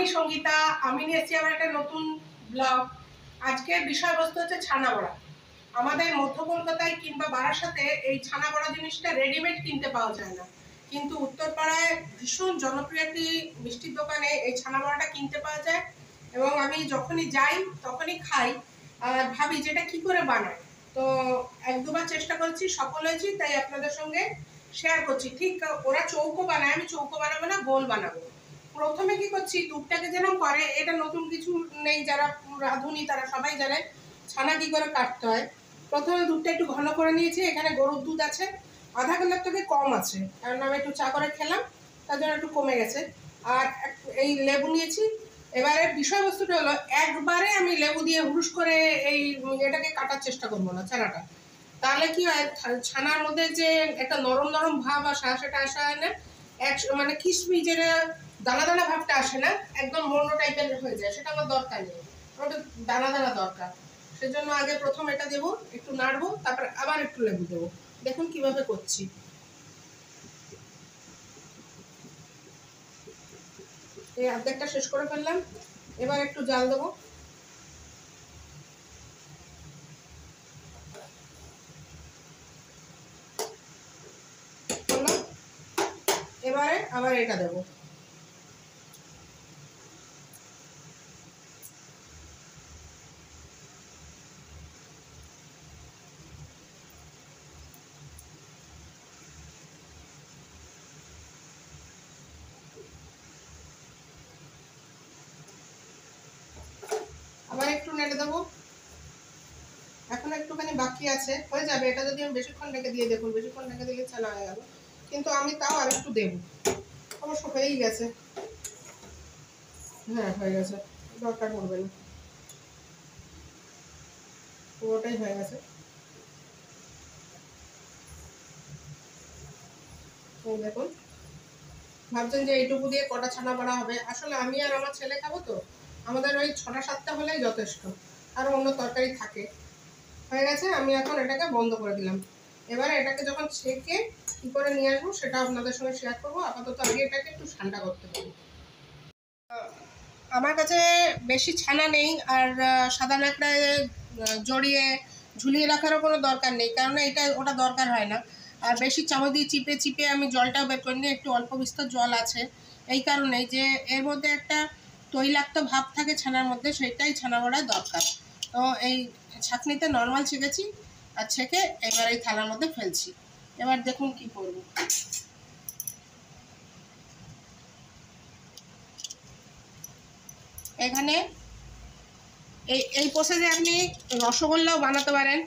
আমি সঙ্গীতা, আমি নিয়েছি আবার একটা নতুন ব্লগ। আজকের বিষয়বস্তু হচ্ছে ছানা বড়া। আমাদের মধ্য কলকাতায় কিংবা বারাসাতে এই ছানা বড়া জিনিসটা রেডিমেড কিনতে পাওয়া যায় না, কিন্তু উত্তরপাড়ায় ভীষণ জনপ্রিয় একটি মিষ্টির দোকানে এই ছানা বড়াটা কিনতে পাওয়া যায় এবং আমি যখনই যাই তখনই খাই আর ভাবি যেটা কি করে বানায়। তো এক দুবার চেষ্টা করেছি, সফল হয়েছি, তাই আপনাদের সঙ্গে শেয়ার করছি। ঠিক ওরা চৌকো বানায়, আমি চৌকো বানাবো না, গোল বানাবো। প্রথমে কি করছি, দুধটাকে যেরকম করে, এটা নতুন কিছু নেই, যারা রাঁধুনি তারা সবাই জানে ছানা কি করে কাটতে হয়। প্রথমে দুধটা একটু ঘন করে নিয়েছি, এখানে গরুর দুধ আছে, আধা কিলোর থেকে কম আছে, কারণ আমি একটু চা করে খেলাম, তার জন্য একটু কমে গেছে। আর এই লেবু নিয়েছি। এবারে বিষয়বস্তুটা হলো, একবারে আমি লেবু দিয়ে হুড়ুস করে এই এটাকে কাটার চেষ্টা করবো না ছানাটা, তাহলে কি হয়, ছানার মধ্যে যে একটা নরম নরম ভাব আসে সেটা আসা হয় না, মানে কিশমিশ যেটা দানা দানা ভাবটা আসে না, একদম মোড়ো টাইপের হয়ে যায়, সেটা আমার দরকার নেই, ওটা দানা দানা দরকার। সেজন্য আগে প্রথম এটা দেবো, একটু নাড়বো, তারপর আবার একটু লেবু দেবো। দেখুন কিভাবে করছি। এই অর্ধেকটা শেষ করে ফেললাম, এবার একটু জাল দেবো। এবারে আবার এটা দেবো। আবার একটু নেড়ে দেবো। এখন একটুখানি বাকি আছে, হয়ে যাবে। এটা যদি আমি বেশিক্ষণ রেখে দিয়ে, দেখুন বেশিক্ষণ রেখে দিলে ছানা হয়ে গেল, কিন্তু আমি তাও আর একটু দেবো। অবশ্য হয়েই গেছে, হ্যাঁ হয়ে গেছে, দরকার পড়বে না, পুরোটাই হয়ে গেছে। দেখুন, ভাবছেন যে এইটুকু দিয়ে কটা ছানা বাড়া হবে, আসলে আমি আর আমার ছেলে খাবো, তো আমাদের ওই 6টা-7টা হলেই যথেষ্ট, আর অন্য তরকারি থাকে। হয়ে গেছে, আমি এখন এটাকে বন্ধ করে দিলাম। এবারে এটাকে যখন ছেঁকে কী করে নিয়ে আসবো সেটা আপনাদের সঙ্গে শেয়ার করবো। আপাতত আগে এটাকে একটু ঠান্ডা করতে হবে। আমার কাছে বেশি ছানা নেই, আর সাদা ন্যাকড়ায় জড়িয়ে ঝুলিয়ে রাখারও কোনো দরকার নেই, কারণ এটা ওটা দরকার হয় না। আর বেশি চামচ দিয়ে চিপে চিপে আমি জলটাও বের করে নিই, একটু অল্প বিস্তর জল আছে, এই কারণে যে এর মধ্যে একটা তৈলাক্ত ভাব থাকে ছানার মধ্যে, সেটাই ছানা বড়ায় দরকার। তো এই ছাঁকনিতে নর্মাল ছেঁকেছি, আর ছেঁকে এবার এই থালার মধ্যে ফেলছি। এবার দেখুন কি করব। এখানে এই প্রসেসে আপনি রসগোল্লাও বানাতে পারেন।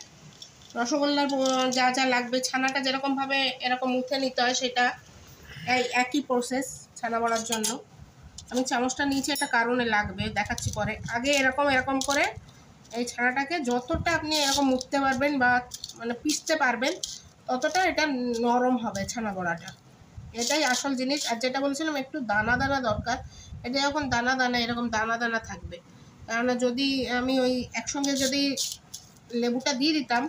রসগোল্লার যা যা লাগবে, ছানাটা যেরকমভাবে এরকম মুথে নিতে হয়, সেটা এই একই প্রসেস ছানা বড়ার জন্য। আমি চামচটা নিচে একটা কারণে লাগবে, দেখাচ্ছি পরে। আগে এরকম করে এই ছানাটাকে যতটা আপনি এরকম মুথতে পারবেন বা মানে পিষতে পারবেন, ততটা এটা নরম হবে ছানা বড়াটা, এটাই আসল জিনিস। আর যেটা বলছিলাম একটু দানা দানা দরকার, এটা যখন দানা দানা এরকম দানা দানা থাকবে, কেননা যদি আমি ওই একসঙ্গে যদি লেবুটা দিয়ে দিতাম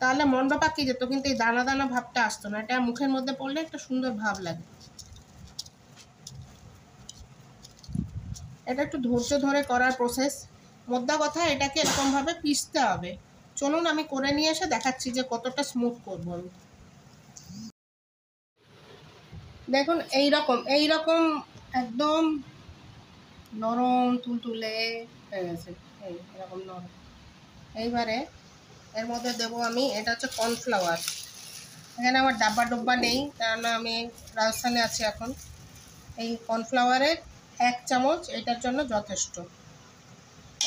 তাহলে মন্ড পাকিয়ে যেত, কিন্তু এই দানা দানা ভাবটা আসতো না, এটা মুখের মধ্যে পড়লে একটা সুন্দর ভাব লাগে। এটা একটু ধৈর্য ধরে করার প্রসেস, মোদ্দা কথা এটাকে এরকমভাবে পিষতে হবে। চলুন আমি করে নিয়ে এসে দেখাচ্ছি যে কতটা স্মুথ করবো আমি। দেখুন এইরকম একদম নরম তুলতুলে হয়ে গেছে, এরকম নরম। এইবারে এর মধ্যে দেবো আমি, এটা হচ্ছে কর্নফ্লাওয়ার। এখানে আমার ডাব্বা ডব্বা নেই, কারণ আমি রাজস্থানে আছি এখন। এই কর্নফ্লাওয়ারের 1 চামচ এটার জন্য যথেষ্ট।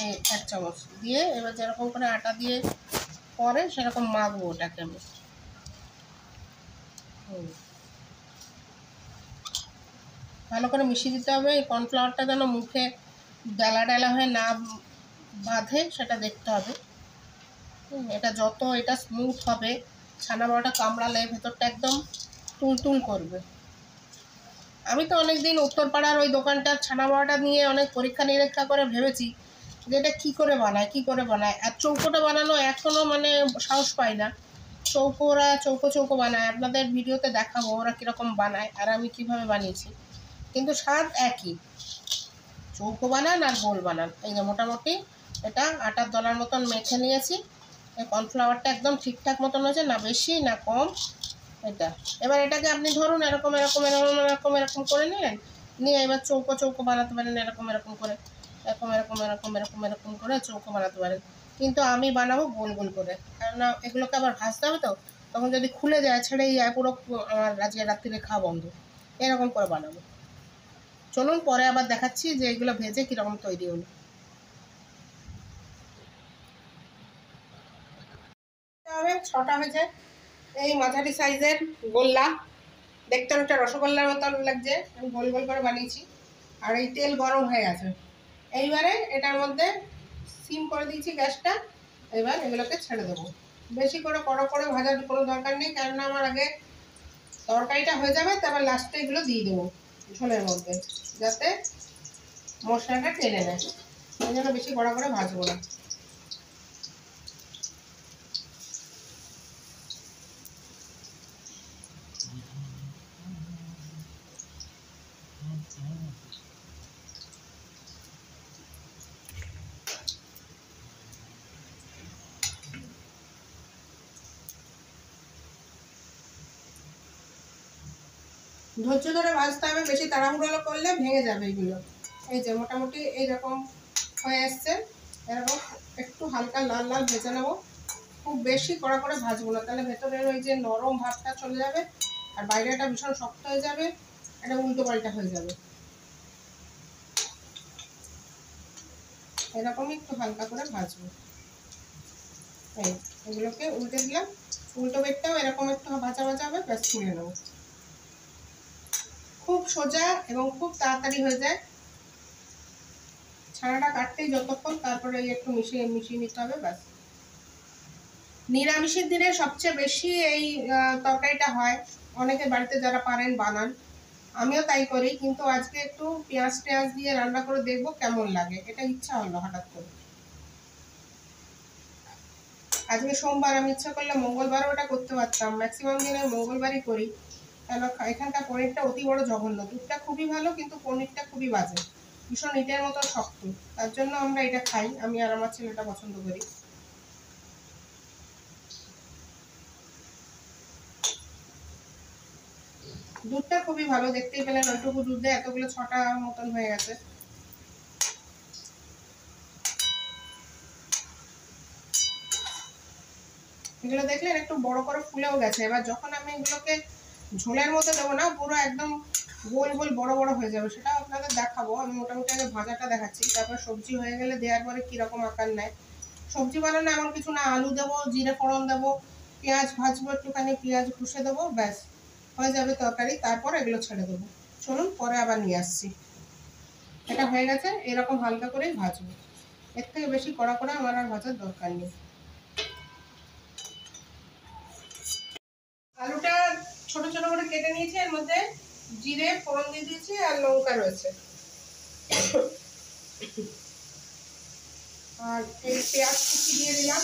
এই 1 চামচ দিয়ে এবার যেরকম করে আটা দিয়ে পরে সেরকম মাখবো ওটাকে আমি। ভালো করে মিশিয়ে দিতে হবে। এই কর্নফ্লাওয়ারটা যেন মুখে ডালা ডালা হয়ে না বাঁধে, সেটা দেখতে হবে। এটা যত এটা স্মুথ হবে, ছানা বড়াটা কামড়ালে ভেতরটা একদম তুলতুল করবে। আমি তো অনেক দিন উত্তরপাড়ার ওই দোকানটার ছানা বড়াটা নিয়ে অনেক পরীক্ষা নিরীক্ষা করে ভেবেছি যে এটা কী করে বানায়। আর চৌকোটা বানানো এখনও মানে সাহস পাই না। ওরা চৌকো বানায়, আপনাদের ভিডিওতে দেখাবো ওরা কীরকম বানায় আর আমি কিভাবে বানিয়েছি, কিন্তু স্বাদ একই। চৌকো বানান আর গোল বানান। এই যে মোটামুটি এটা আটার দলার মতন মেখে নিয়েছি। এই কর্নফ্লাওয়ারটা একদম ঠিকঠাক মতন হয়েছে, না বেশি না কম। এটা এবার এটাকে আপনি ধরুন এরকম এরকম এরকম এরকম এরকম করে নিলেন, নিয়ে এবার চৌকো চৌকো বানাতে পারেন, এরকম এরকম করে, এরকম এরকম এরকম এরকম এরকম করে চৌকো বানাতে পারেন। কিন্তু আমি বানাবো গোল গোল করে, কেননা এগুলোকে আবার ভাজতে হবে তো, তখন যদি খুলে যায় ছেড়েই যায় পুরো, আমার আজকে রাত্রিরে খাওয়া বন্ধ। এরকম করে বানাবো। চলুন পরে আবার দেখাচ্ছি যে এগুলো ভেজে কীরকম তৈরি হলো। হবে 6টা হয়েছে। এই মাঝারি সাইজের গোল্লা, দেখতে অনেকটা রসগোল্লার মতন লাগছে, আমি গোল গোল করে বানিয়েছি। আর এই তেল গরম হয়ে গেছে, এইবারে এটার মধ্যে সিম করে দিয়েছি গ্যাসটা। এবার এগুলোকে ছেড়ে দেবো। বেশি করে কড়া করে ভাজার কোনো দরকার নেই, কেননা আমার আগে তরকারিটা হয়ে যাবে, তারপর লাস্টে এগুলো দিয়ে দেবো ঝোলের মধ্যে, যাতে মশলাটা টেনে নেয়। এই জন্য বেশি কড়া করে ভাজবো না। ধৈর্য ধরে ভাজতে হবে, বেশি তাড়াহুড়ো করলে ভেঙে যাবে এগুলো। এই যে মোটামুটি এইরকম হয়ে আসছে, এরকম একটু হালকা লাল লাল ভেজে নেবো। খুব বেশি কড়া করে ভাজবো না, তাহলে ভেতরের ওই যে নরম ভাবটা চলে যাবে আর বাইরেটা ভীষণ শক্ত হয়ে যাবে, এটা উল্টো পাল্টা হয়ে যাবে। এরকমই একটু হালকা করে ভাজবো। এই এগুলোকে উল্টে দিলাম, উল্টো পেটটাও এরকম একটু ভাজা ভাজা হবে, ব্যাস তুলে নেবো। খুব সোজা এবং খুব তাড়াতাড়ি হয়ে যায়। ছানাটা কাটতেই যতক্ষণ, তারপরে একটু মিশিয়ে মিশিয়ে নিতে হবে, ব্যাস। নিরামিষের দিনে সবচেয়ে বেশি এই তরকারিটা হয়, অনেকে বাড়িতে যারা পারেন বানান, আমিও তাই করি। কিন্তু আজকে একটু পেঁয়াজ টেয়াজ দিয়ে রান্না করে দেখবো কেমন লাগে, এটা ইচ্ছা হলো হঠাৎ করে। আজকে সোমবার, আমি ইচ্ছা করলে মঙ্গলবারও ওটা করতে পারতাম, ম্যাক্সিমাম দিনে মঙ্গলবারই করি। কেন এখানকার পনিরটা অতি বড় জঘন্য, দুধটা খুবই ভালো কিন্তু পনিরটা খুবই বাজে, ভীষণ ইটের মতো শক্ত। তার জন্য আমরা এটা খাই, আমি আর আমার ছেলেটা পছন্দ করি। দুধটা খুবই ভালো, দেখতেই পেলেন ওইটুকু দুধে এতগুলো 6টা মতন হয়ে গেছে। এগুলো দেখলেন একটু বড় করে ফুলেও গেছে। এবার যখন আমি এগুলোকে ঝোলের মধ্যে দেবো না, পুরো একদম গোল গোল বড় বড় হয়ে যাবে, সেটাও আপনাদের দেখাবো। আমি মোটামুটি আগে ভাজাটা দেখাচ্ছি, তারপর সবজি হয়ে গেলে দেওয়ার পরে কীরকম আকার নেয়। সবজি বানানো এমন কিছু না, আলু দেবো, জিরে ফোড়ন দেবো, পেঁয়াজ ভাজবো, একটুখানি পেঁয়াজ ঘষে দেবো, ব্যাস হয়ে যাবে তরকারি। তারপর এগুলো ছেড়ে দেবো। চলুন পরে আবার নিয়ে আসছি। এটা হয়ে গেছে, এরকম হালকা করেই ভাজবো, এর থেকে বেশি কড়া করে আমার আর ভাজার দরকার নেই। আলুটা ছোট ছোট করে কেটে নিয়েছি, এর মধ্যে জিরে ফোড়ন দিয়ে দিয়েছি আর লঙ্কা রয়েছে, আর এই পেঁয়াজ কুচি দিয়ে দিলাম।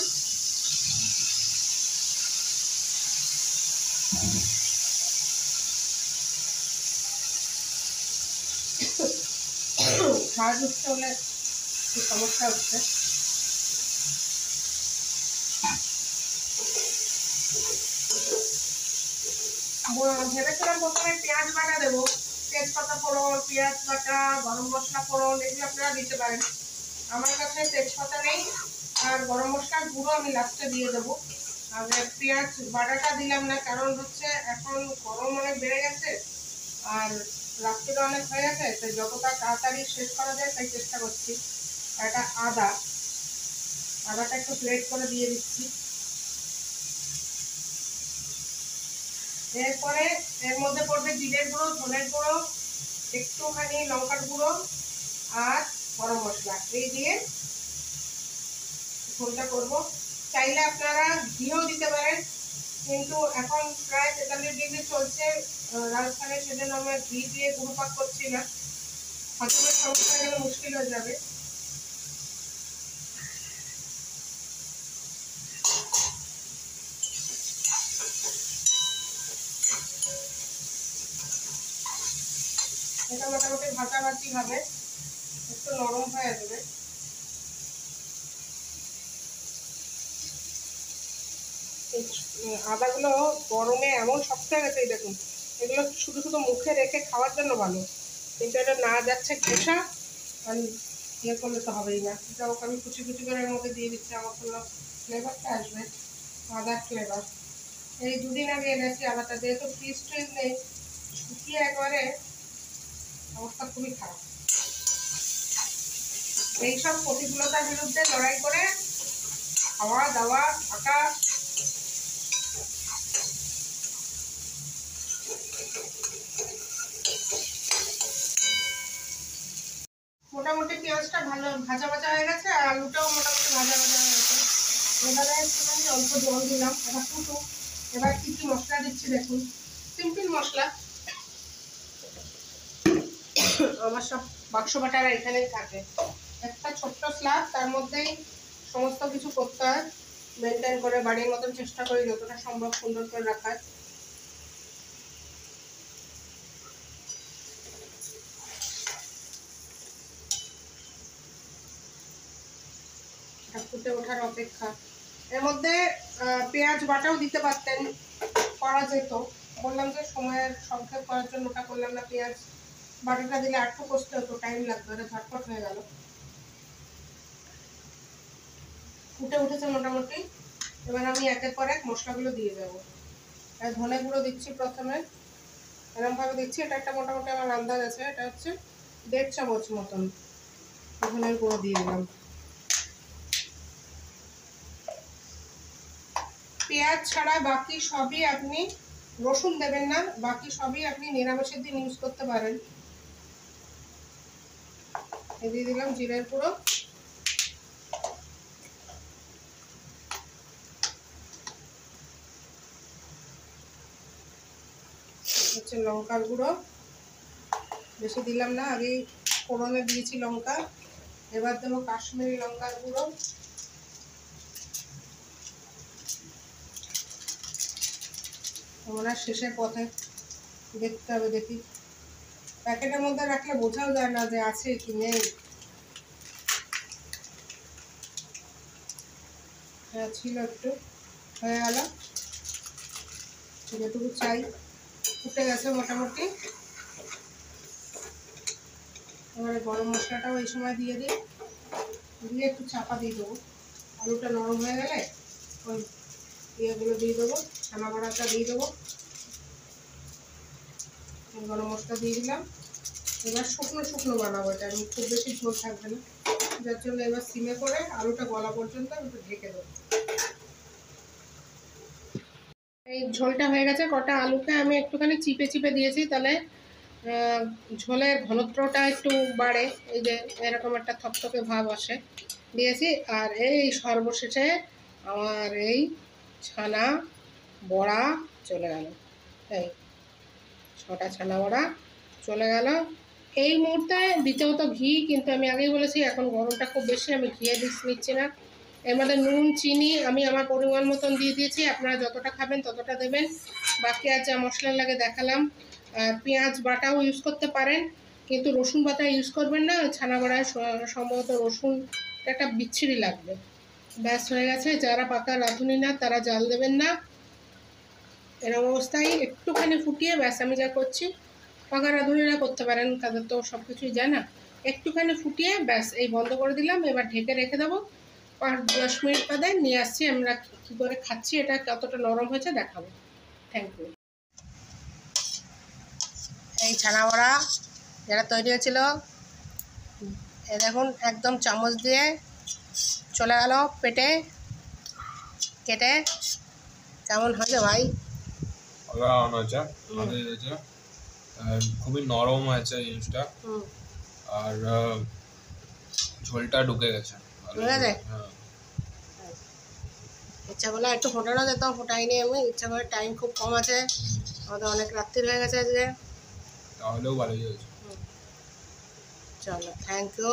ঝাড় উঠতে হলে সমস্যা হচ্ছে। ভেবেছিলাম প্রথমে পেঁয়াজ বাটা দেবো, তেজপাতা ফোড়ন, পেঁয়াজ বাটা, গরম মশলা ফোড়ন, এগুলো আপনারা দিতে পারেন। আমার কাছে তেজপাতা নেই আর গরম মশলার গুঁড়ো আমি লাস্টে দিয়ে দেবো। আর পেঁয়াজ বাটাটা দিলাম না, কারণ হচ্ছে এখন গরম অনেক বেড়ে গেছে আর রাত্রিটা অনেক হয়ে গেছে, তাই যতটা তাড়াতাড়ি শেষ করা যায় তাই চেষ্টা করছি। আর এটা আদাটা একটু গ্রেট করে দিয়ে দিচ্ছি। এরপরে এর মধ্যে পড়বে জিরের গুঁড়ো, ধনের গুঁড়ো, একটুখানি লঙ্কার গুঁড়ো আর গরম মশলা, এই দিয়ে ঝোলটা করবো। চাইলে আপনারা ঘিও দিতে পারেন, কিন্তু এখন প্রায় 43 ডিগ্রি চলছে রাজস্থানে, সেজন্য আমরা ঘি দিয়ে গুঁড়োপাক করছি না, হজমের সমস্যা গেলে মুশকিল হয়ে যাবে। এটা মোটামুটি ভাজাভাজি হবে। একটু নরম হয়ে যাবে। আদাগুলো গরমে এমন শক্ত হয়ে গেছে, এই দেখুন। এগুলো শুধু শুধু মুখে রেখে খাওয়ার জন্য ভালো, কিন্তু এটা না যাচ্ছে ঘেঁষা, আর ইয়ে করলে তো হবেই না। এটা ওকে আমি কুচি কুচি করে এর মধ্যে দিয়ে দিচ্ছি, আমার কোনো ফ্লেভারটা আসবে, আদার ফ্লেভার। এই দুদিন আগে এনেছি আদাটা, যেহেতু ফ্রিজ ট্রিজ নেই, শুকিয়ে একবারে অবস্থা খুবই খারাপ। এইসব প্রতিকূলতার বিরুদ্ধে লড়াই করে খাওয়া দাওয়া থাকা। মোটামুটি পেঁয়াজটা ভালো ভাজা ভাজা হয়ে গেছে, আর আলুটাও মোটামুটি ভাজা ভাজা হয়ে গেছে। এবারে একটুখানি অল্প জল দিলাম, এবার ফুটুক। এবার কি কি মশলা দিচ্ছি দেখুন, সিম্পল মশলা। আমার সব বাক্স বাটারা এখানেই থাকে। একটা ছোট্ট স্ল্যাব, তার মধ্যেই সমস্ত কিছু করতে হয়, মেনটেন করে বাড়ির মতন চেষ্টা করি যতটা সম্ভব সুন্দর করে রাখার। ফুটে ওঠার অপেক্ষা। এর মধ্যে পেঁয়াজ বাটাও দিতে পারতেন, করা যেত। বললাম যে সময়ের সংক্ষেপ করার জন্য ওটা করলাম না। পেঁয়াজ বাটাটা দিলে আটটু কষতে হতো, টাইম লাগতো, এটা ঝটপট হয়ে গেল। ফুটে উঠেছে মোটামুটি। এবার আমি একের পর এক মশলাগুলো দিয়ে দেবো। ধনে গুঁড়ো দিচ্ছি প্রথমে, এরকমভাবে দিচ্ছি। এটা একটা মোটামুটি আমার আন্দাজ আছে, এটা হচ্ছে 1.5 চামচ মতন ধনের গুঁড়ো দিয়ে দিলাম। পেঁয়াজ ছাড়া বাকি সবই আপনি, রসুন দেবেন না, বাকি সবই আপনি নিরামিষের দিন ইউজ করতে পারেন। দিয়ে দিলাম জিরের গুঁড়ো, হচ্ছে লঙ্কার গুঁড়ো, বেশি দিলাম না, আগেই ফোড়নে দিয়েছি লঙ্কা। এবার দেবো কাশ্মীরি লঙ্কার গুঁড়ো, আমরা শেষের পথে দেখতে হবে, দেখি। প্যাকেটের মধ্যে রাখলে বোঝাও যায় না যে আছে কি নেই। হ্যাঁ ছিল, একটু হয়ে গেল, যেটুকু চাই। ফুটে গেছে মোটামুটি। এবারে গরম মশলাটাও এই সময় দিয়ে দিই, দিয়ে একটু চাপা দিয়ে দেবো। আলুটা নরম হয়ে গেলে ওই ইয়েগুলো দিয়ে দেবো, ছানা বড়াটা দিয়ে দেবো, গরম মশলা দিয়ে দিলাম। এবার শুকনো শুকনো বানাবো এটা, আমি খুব বেশি ঝোল থাকবে না, যার জন্য এবার সিমে করে আলুটা গলা পর্যন্ত একটু ঢেকে দেবো। এই ঝোলটা হয়ে গেছে। কটা আলুকে আমি একটুখানি চিপে চিপে দিয়েছি, তাহলে ঝোলের ঘনত্বটা একটু বাড়ে, এই যে এরকম একটা থকথকে ভাব আসে, দিয়েছি। আর এই সর্বশেষে আমার এই ছানা বড়া চলে গেল, এই 6টা ছানা বড়া চলে গেল। এই মুহূর্তে দিতে হতো ঘি, কিন্তু আমি আগেই বলেছি এখন গরমটা খুব বেশি, আমি ঘিয়ে নিচ্ছি না। এর মধ্যে নুন চিনি আমি আমার পরিমাণ মতন দিয়ে দিয়েছি, আপনারা যতটা খাবেন ততটা দেবেন। বাকি আর যা মশলা লাগে দেখালাম। পেঁয়াজ বাটাও ইউজ করতে পারেন, কিন্তু রসুন বাটা ইউজ করবেন না, ছানা বড়ায় সম্ভবত রসুন একটা বিচ্ছিরি লাগবে। ব্যাস হয়ে গেছে। যারা পাকা রাঁধুনি না তারা জাল দেবেন না। এরকম অবস্থায় একটুখানি ফুটিয়ে, ব্যাস আমি যা করছি পাকা রাঁধুনিরা করতে পারেন, তাদের তো সব কিছুই যায় না। একটুখানি ফুটিয়ে ব্যাস এই বন্ধ করে দিলাম। এবার ঢেকে রেখে দেবো, 5-10 মিনিট বাদে নিয়ে আসছি। আমরা কী করে খাচ্ছি, এটা কতটা নরম হয়েছে দেখাবো। Thank you. এই ছানা বড়া যেটা তৈরি হয়েছিল, এ দেখুন একদম চামচ দিয়ে চলে গেল পেটে, কেটে। কেমন হয়েছে ভাই? অসাধারণ হয়েছে, খুবই নরম হয়েছে জিনিসটা, আর ঝোলটা ঢুকে গেছে। ইচ্ছা করলে একটু ফোটানো যেত, ফোটাইনি আমি, ইচ্ছা করে, টাইম খুব কম আছে, আমাদের অনেক রাত্রি হয়ে গেছে আজকে। তাহলেও ভালোই হয়েছে। চলো, থ্যাংক ইউ।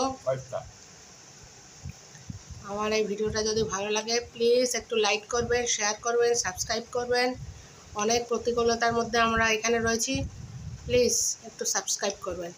আমার এই ভিডিওটা যদি ভালো লাগে প্লিজ একটু লাইক করবেন, শেয়ার করবেন, সাবস্ক্রাইব করবেন। অনেক প্রতিকূলতার মধ্যে আমরা এখানে রয়েছি, প্লিজ একটু সাবস্ক্রাইব করবেন।